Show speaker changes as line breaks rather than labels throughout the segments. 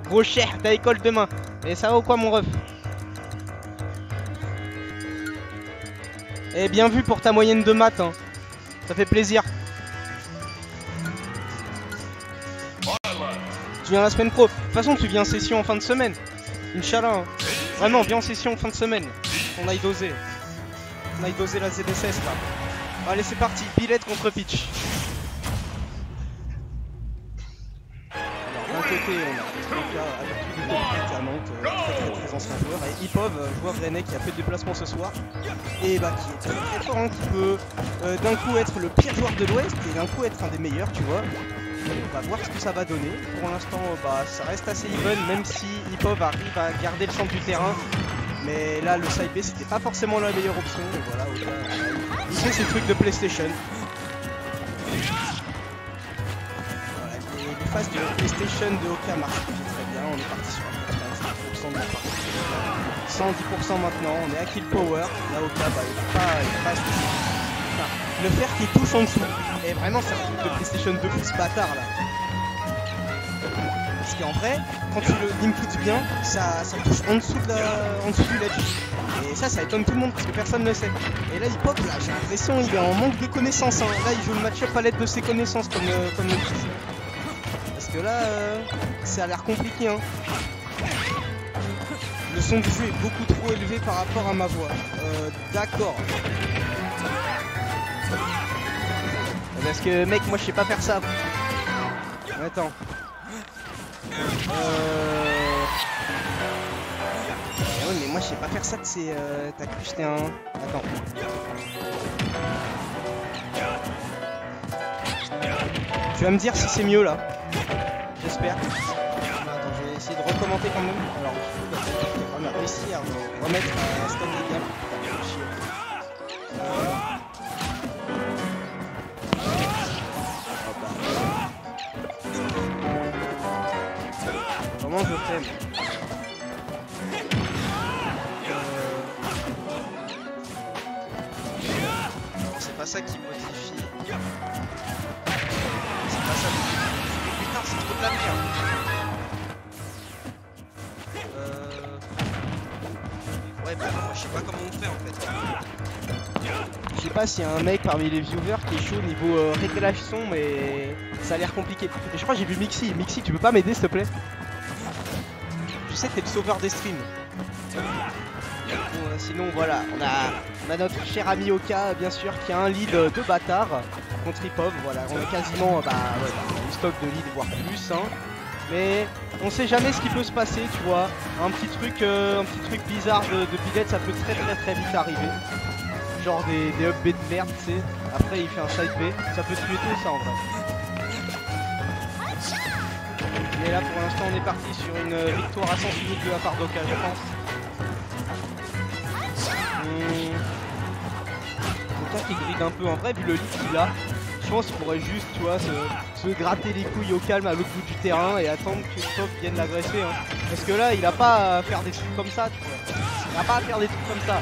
Gros cher, t'as école demain. Et ça va ou quoi mon ref? Eh bien vu pour ta moyenne de maths, hein. Ça fait plaisir. Tu viens la semaine pro. De toute façon tu viens en session en fin de semaine. Inch'Allah, hein. Vraiment, viens en session en fin de semaine. On aille doser. On aille doser la ZSS là. Allez c'est parti, Billette contre Pitch. D'un côté, on a Oka avec tous les top à Nantes, très ancien joueur, et Ipov, joueur rennais qui a fait le déplacement ce soir, et bah qui est très fort, hein, qui peut d'un coup être le pire joueur de l'Ouest et d'un coup être un des meilleurs, tu vois. On va voir ce que ça va donner. Pour l'instant, bah ça reste assez even, même si Ipov arrive à garder le centre du terrain. Mais là, le side B, c'était pas forcément la meilleure option. Et voilà, Oka, il fait ses trucs de PlayStation. Les phases de PlayStation de Oka marchent très bien, on est parti sur 95% de la partie, 110% maintenant, on est à kill power, là Oka bah, il va pas le fer qui touche en dessous, et vraiment c'est un truc de PlayStation 2 plus bâtard là. Parce qu'en vrai, quand tu le inputs bien, ça touche en dessous, du ledge. Et ça étonne tout le monde parce que personne ne le sait. Et là il pop là, j'ai l'impression qu'il est en manque de connaissances, hein. Là il joue le match-up à l'aide de ses connaissances comme le disent. Parce que là, ça a l'air compliqué, hein. Le son du jeu est beaucoup trop élevé par rapport à ma voix. D'accord. Parce que mec, moi je sais pas faire ça. Attends. Ouais, mais moi je sais pas faire ça, c'est t'as cru que j'étais un... Attends. Tu vas me dire si c'est mieux là. J'espère. Attends, je vais essayer de recommenter quand même. Alors, on a réussi à remettre un stade légal. Comment je fais? C'est pas ça qui modifie. C'est pas ça qui modifie. Putain, c'est trop de la merde. Ouais, bah non, je sais pas comment on fait en fait. Je sais pas s'il y a un mec parmi les viewers qui est chaud niveau réglage son, mais ça a l'air compliqué. Et je crois que j'ai vu Mixi. Mixi, tu peux pas m'aider s'il te plaît? Je sais que t'es le sauveur des streams. Bon, sinon voilà, on a notre cher ami Oka bien sûr qui a un lead de bâtard contre Ipov, voilà, on est quasiment une stock de lead voire plus, hein. Mais on sait jamais ce qui peut se passer, tu vois. Un petit truc bizarre de Billette, ça peut très vite arriver. Genre des up B de merde, tu sais. Après il fait un side B, ça peut tuer tout ça en vrai. Mais là pour l'instant on est parti sur une victoire à sens unique de la part d'Oka, je pense. Oka qui gride un peu en vrai, vu le lead qu'il a. Je pense qu'il pourrait juste, tu vois, se gratter les couilles au calme à l'autre bout du terrain et attendre que Top vienne l'agresser, hein. Parce que là, il a pas à faire des trucs comme ça, tu vois. Il a pas à faire des trucs comme ça.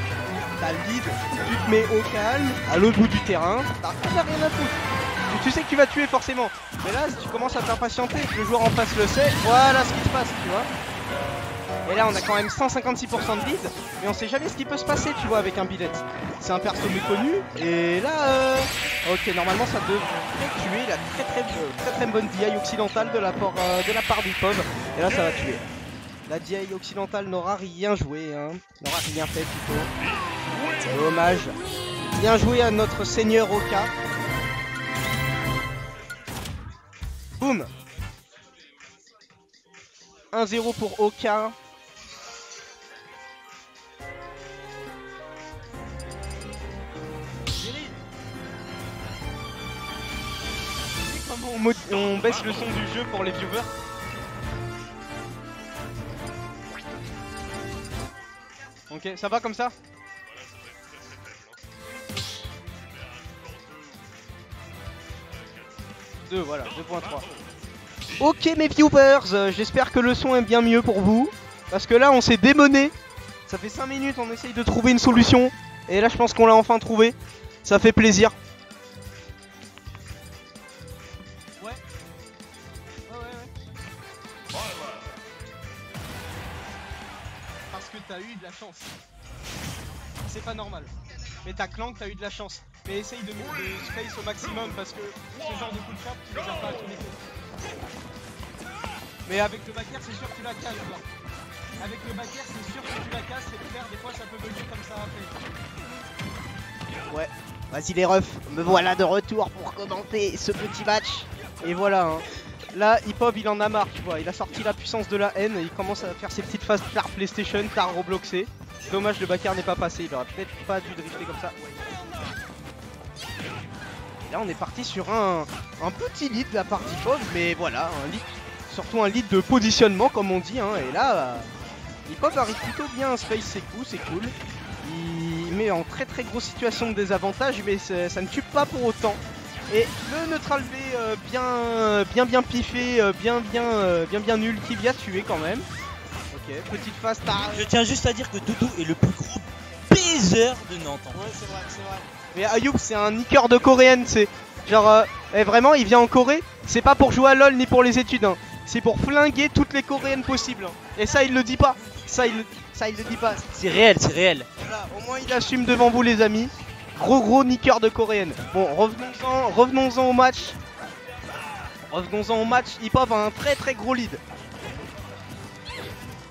T'as le lead, tu te mets au calme, à l'autre bout du terrain, t'as rien à foutre. Tu sais que tu vas tuer forcément. Mais là, si tu commences à t'impatienter et que le joueur en face le sait, voilà ce qui se passe, tu vois. Et là on a quand même 156% de lead, mais on sait jamais ce qui peut se passer, tu vois, avec un Billette. C'est un perso méconnu, et là ok, normalement ça devrait tuer la très bonne DI occidentale de la part d'Ipov. Et là ça va tuer. La DI occidentale n'aura rien joué, hein. N'aura rien fait plutôt. Dommage. Bien joué à notre seigneur Oka. Boum. 1-0 pour Oka. Comment on baisse le son du jeu pour les viewers? Ok, ça va comme ça? Voilà, 2.3. Ok mes viewers, j'espère que le son est bien mieux pour vous. Parce que là on s'est démené. Ça fait 5 minutes on essaye de trouver une solution. Et là je pense qu'on l'a enfin trouvé. Ça fait plaisir. parce que t'as eu de la chance. C'est pas normal. Mais ta clank, t'as eu de la chance. Mais essaye de space au maximum parce que ce genre de coup de chape, tu les as pas à tous les coups. Mais avec le backer, c'est sûr que tu la cales, quoi. Avec le backer, c'est sûr que tu la casses, c'est clair, des fois ça peut bugger comme ça après. Ouais, vas-y les refs, me voilà de retour pour commenter ce petit match. Et voilà, hein. Là, Hip-Hop il en a marre, tu vois, il a sorti la puissance de la haine, et il commence à faire ses petites phases tard PlayStation, tard Robloxé. Dommage, le backer n'est pas passé, il aurait peut-être pas dû drifter comme ça. Et là, on est parti sur un petit lead de la part d'Hip-Hop, mais voilà, un lead, surtout un lead de positionnement comme on dit, hein. Et là, Hip-Hop arrive plutôt bien, Space c'est cool, il met en très grosse situation de désavantage, mais ça ne tue pas pour autant. Et le neutral B bien piffé, bien nul, qui vient tuer quand même. Ok, petite phase tard.
Je tiens juste à dire que Doudou est le plus gros baiser de Nantes.
Ouais, c'est vrai. Mais Ayoub, c'est un niqueur de coréenne, c'est genre, vraiment, il vient en Corée, c'est pas pour jouer à LoL ni pour les études, hein. C'est pour flinguer toutes les coréennes possibles. Hein. Et ça, il le dit pas. Ça, il le dit pas.
C'est réel, c'est réel.
Voilà, au moins, il assume devant vous, les amis. Gros niqueur de coréenne. Bon, revenons-en au match. Hip-Hop a un très gros lead.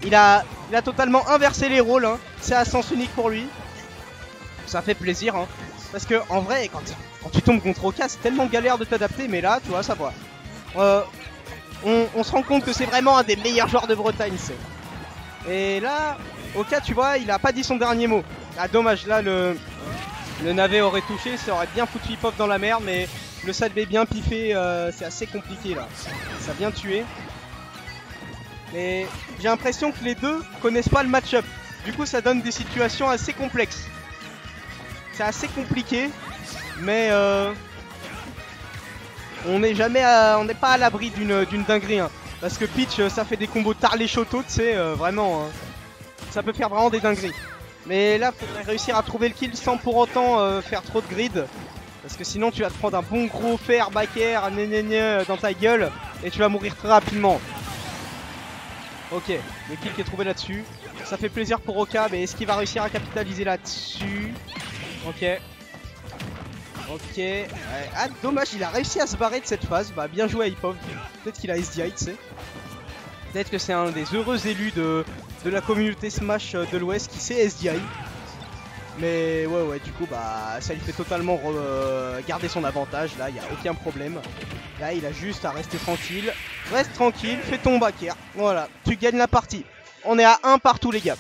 Il a totalement inversé les rôles, hein. C'est à sens unique pour lui. Ça fait plaisir, hein. Parce que en vrai, quand tu tombes contre Oka, c'est tellement galère de t'adapter, mais là, tu vois, ça va. On se rend compte que c'est vraiment un des meilleurs joueurs de Bretagne, c'est. Et là, Oka, tu vois, il a pas dit son dernier mot. Ah, dommage, là, le navet aurait touché, ça aurait bien foutu Hip-Hop dans la merde, mais le sad B bien piffé, c'est assez compliqué là. Ça a bien tué. Mais j'ai l'impression que les deux connaissent pas le match-up. Du coup, ça donne des situations assez complexes. C'est assez compliqué, mais on n'est pas à l'abri d'une dinguerie. Hein. Parce que Peach, ça fait des combos tard les chotos, tu sais, vraiment. Hein. Ça peut faire vraiment des dingueries. Mais là, il faudrait réussir à trouver le kill sans pour autant faire trop de grid. Parce que sinon, tu vas te prendre un bon gros fer, backer, dans ta gueule. Et tu vas mourir très rapidement. Ok, le kill qui est trouvé là-dessus. Ça fait plaisir pour Oka, mais est-ce qu'il va réussir à capitaliser là-dessus? Ok. Ah, dommage, il a réussi à se barrer de cette phase. Bah, bien joué à Hip-Hop. Peut-être qu'il a SDI, tu sais. Peut-être que c'est un des heureux élus de la communauté Smash de l'Ouest qui sait SDI. Mais ouais, du coup, bah, ça lui fait totalement garder son avantage. Là, il n'y a aucun problème. Là, il a juste à rester tranquille. Reste tranquille, fais ton backer. Voilà, tu gagnes la partie. On est à 1 partout, les gars.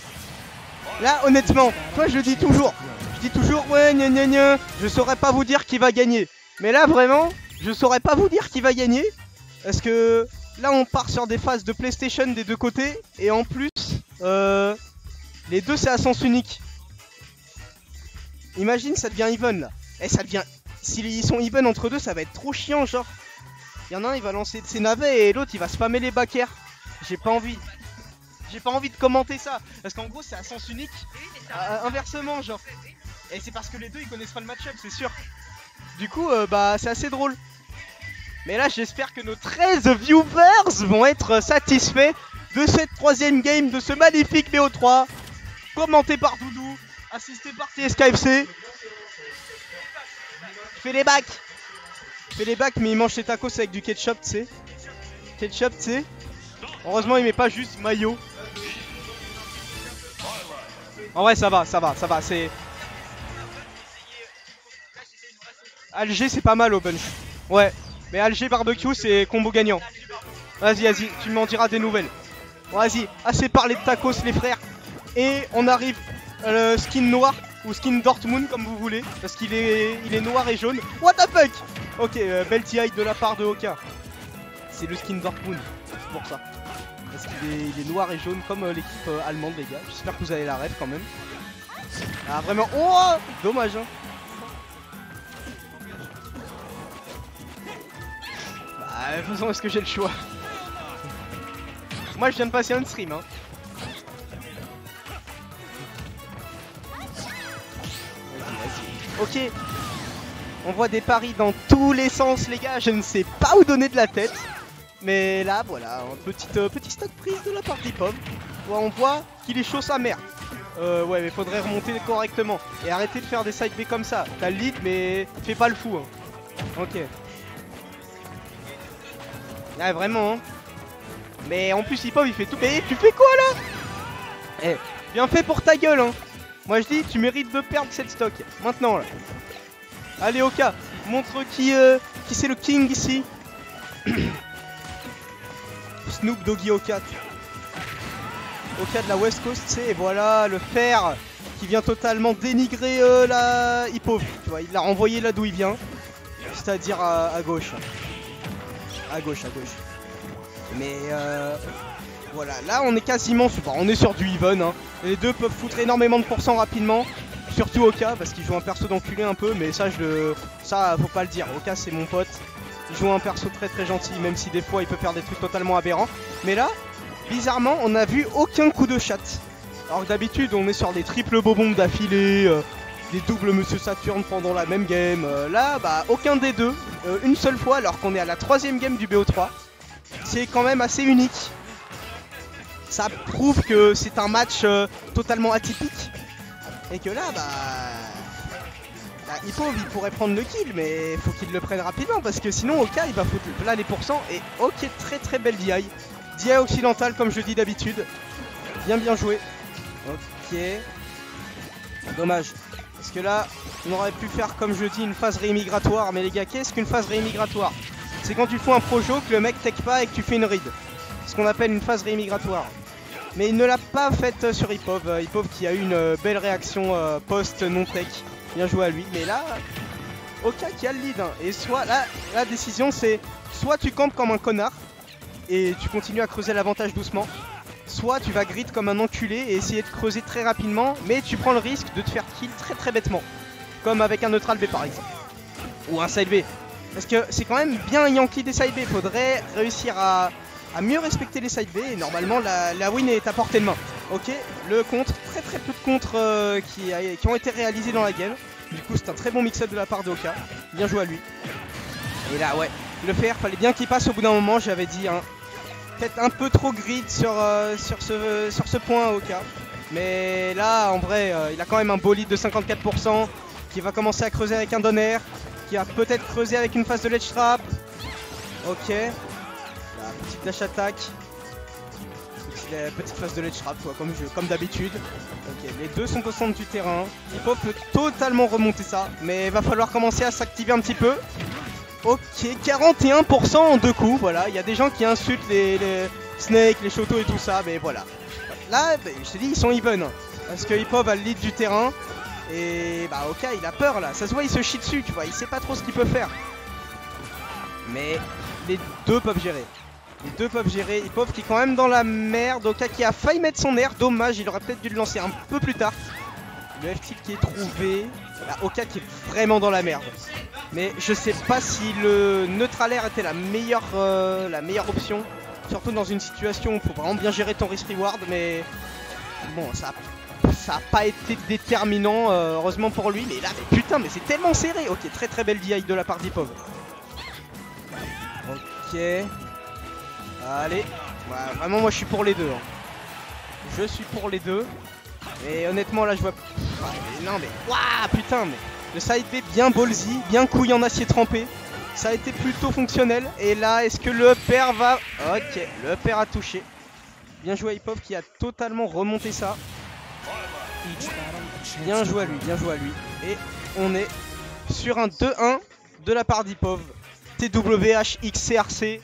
Là, honnêtement, toi, je dis toujours, ouais, gna, je saurais pas vous dire qui va gagner. Mais là, vraiment, je saurais pas vous dire qui va gagner. Parce que là, on part sur des phases de PlayStation des deux côtés. Et en plus, les deux, c'est à sens unique. Imagine, ça devient even, là. Et ça devient... S'ils sont even entre deux, ça va être trop chiant, genre. Il y en a un, il va lancer de ses navets et l'autre, il va spammer les backers. J'ai pas envie. J'ai pas envie de commenter ça. Parce qu'en gros, c'est à sens unique. Inversement, genre. Et c'est parce que les deux, ils connaissent pas le match-up, c'est sûr. Du coup, bah, c'est assez drôle. Mais là, j'espère que nos 13 viewers vont être satisfaits de cette troisième game de ce magnifique BO3. Commenté par Doudou, assisté par TSKFC. Fais les bacs. Mais il mange ses tacos avec du ketchup, tu sais. Ketchup, tu sais. Heureusement, il met pas juste mayo. En vrai, ça va, c'est... Alger, c'est pas mal au bunch. Ouais, mais Alger barbecue, c'est combo gagnant. Vas-y, tu m'en diras des nouvelles. Vas-y, assez parlé de tacos, les frères. Et on arrive skin noir ou skin Dortmund comme vous voulez, parce qu'il est noir et jaune. What the fuck? Ok, belle TI de la part de Oka. C'est le skin Dortmund, c'est pour ça. Parce qu'il est noir et jaune comme l'équipe allemande, les gars. J'espère que vous avez la rêve quand même. Ah vraiment, oh, dommage hein. Bah de toute façon, est-ce que j'ai le choix? Moi je viens de passer un stream hein. Ok, on voit des paris dans tous les sens les gars, je ne sais pas où donner de la tête. Mais là voilà, un petit stock prise de la part d'Hip-Hop. On voit qu'il est chaud sa mère. Ouais, mais faudrait remonter correctement. Et arrêter de faire des side B comme ça. T'as le lead, mais fais pas le fou. Hein. Ok. Ah, vraiment. Hein. Mais en plus, Ipov il fait tout. Mais tu fais quoi là? Eh, bien fait pour ta gueule. Hein. Moi je dis, tu mérites de perdre cette stock. Maintenant là. Allez, Oka, montre qui c'est le king ici. Snoop Doggy Oka. Oka de la West Coast, c'est et voilà le fer qui vient totalement dénigrer la Ipov. Tu vois, il l'a renvoyé là d'où il vient, c'est-à-dire à gauche. À gauche. Mais voilà, là on est quasiment super. On est sur du even. Hein. Les deux peuvent foutre énormément de pourcents rapidement. Surtout Oka parce qu'il joue un perso d'enculé un peu, mais ça ça faut pas le dire. Oka c'est mon pote. Il joue un perso très gentil, même si des fois il peut faire des trucs totalement aberrants. Mais là, bizarrement, on n'a vu aucun coup de chatte. Alors que d'habitude, on est sur des triples bombes d'affilée, des doubles Monsieur Saturne pendant la même game. Là, bah, aucun des deux, une seule fois, alors qu'on est à la 3ème game du BO3. C'est quand même assez unique. Ça prouve que c'est un match totalement atypique. Et que là, Ipov il pourrait prendre le kill, mais faut qu'il le prenne rapidement parce que sinon Oka il va foutre là les pourcents. Et ok, très belle DI. DI occidental comme je dis d'habitude. Bien joué. Ok. Dommage. Parce que là, on aurait pu faire comme je dis une phase rémigratoire. Mais les gars, qu'est-ce qu'une phase rémigratoire? C'est quand tu fais un projo que le mec tech pas et que tu fais une read. Ce qu'on appelle une phase rémigratoire. Mais il ne l'a pas faite sur Ipov. Ipov qui a eu une belle réaction post non tech. Bien joué à lui. Mais là, Oka qui a le lead. Hein. Et soit là, la décision c'est soit tu campes comme un connard et tu continues à creuser l'avantage doucement. Soit tu vas grid comme un enculé et essayer de creuser très rapidement. Mais tu prends le risque de te faire kill très bêtement. Comme avec un neutral B par exemple. Ou un side B. Parce que c'est quand même bien Yankee des side B. Faudrait réussir à mieux respecter les side B. Et normalement la win est à portée de main. Ok, le contre, très peu de contre qui ont été réalisés dans la game. Du coup c'est un très bon mix-up de la part de Oka. Bien joué à lui. Et là ouais, le fer, fallait bien qu'il passe au bout d'un moment, j'avais dit. Hein. Peut-être un peu trop grid sur ce point Oka. Mais là en vrai, il a quand même un beau lead de 54%. Qui va commencer à creuser avec un donner. Qui va peut-être creuser avec une phase de ledge trap. Ok. La petite dash attack. Petite phase de ledge trap quoi, comme d'habitude. Ok, les deux sont au centre du terrain. Ipov peut totalement remonter ça, mais il va falloir commencer à s'activer un petit peu. Ok, 41% en 2 coups, voilà. Il y a des gens qui insultent les Snake, les Shoto et tout ça, mais voilà. Là, je t'ai dit, ils sont even. Parce que Ipov a le lead du terrain. Et bah ok, il a peur là. Ça se voit, il se chie dessus, tu vois. Il sait pas trop ce qu'il peut faire. Mais les deux peuvent gérer. Les deux peuvent gérer. Ipov qui est quand même dans la merde. Oka qui a failli mettre son air. Dommage, il aurait peut-être dû le lancer un peu plus tard. Le F-tilt qui est trouvé. Là, Oka qui est vraiment dans la merde. Mais je sais pas si le neutral air était la meilleure option. Surtout dans une situation où il faut vraiment bien gérer ton risk reward. Mais bon, ça a pas été déterminant, heureusement pour lui. Mais là, mais putain, mais c'est tellement serré. Ok, très belle DI de la part d'Ipov. Ok. Allez, ouais, vraiment moi je suis pour les deux. Hein. Je suis pour les deux. Et honnêtement là je vois... non mais... Waouh putain mais... Le side B bien ballsy, bien couille en acier trempé. Ça a été plutôt fonctionnel. Et là est-ce que le upper va... Ok, le upper a touché. Bien joué à Ipov qui a totalement remonté ça. Bien joué à lui, bien joué à lui. Et on est sur un 2-1 de la part d'Ipov. TWH XCRC.